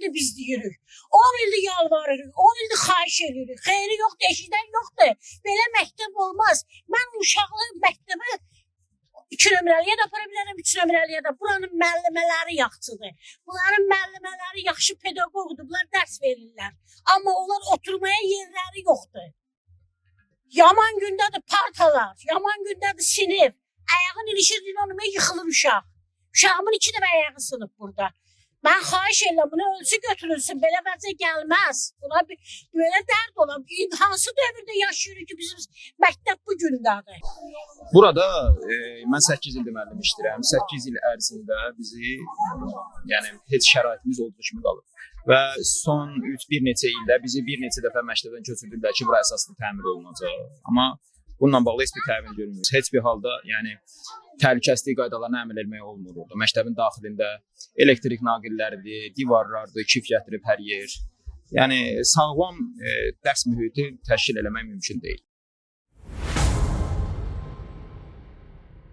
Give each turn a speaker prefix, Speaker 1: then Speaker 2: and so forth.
Speaker 1: ildir biz deyirik. 10 ildir yalvarırıq, 10 ildir xahiş edirik. Xeyri yoxdur, eşidən yoxdur. Belə məktəb olmaz. Mən uşaqlı məktəbə 2 nömrəliyə də apara bilərəm, 3 nömrəliyə də. Buranın müəllimələri yaxşıdır. Bunların müəllimələri yaxşı pedaqoqdur. Bunlar dərs verirlər. Amma onlar oturmaya yerləri yoxdur. Yaman gündədir partalar, yaman gündədir sinif. Ayağın ilişir, onunla yıxılır uşaq. Uşağımın 2 dəfə ayağı sınıb burada. Mən xahiş edirəm, bunu ölçü götürülsün, belə vəziyyət gəlməz. Buna belə dərd ola. Hansı dövrdə yaşayırıq ki, bizim məktəb bu gündədir.
Speaker 2: Burada mən 8 ildir müəllim işləyirəm. 8 il ərzində bizi, yəni heç şəraitimiz olduğu kimi qalıb. Və son bir neçə ildə bizi bir neçə dəfə məktəbdən köçürdülər ki, bura əsaslı təmir olunacaq. Amma bununla bağlı heç bir təmin görünmür. Heç bir halda, yəni təhlükəsizlik qaydalarına əməl etmək olmur orada. Məktəbin daxilində elektrik naqilləridir, divarlardır, kif gətirib hər yer. Yəni sağlam dərs mühiti təşkil eləmək mümkün deyil.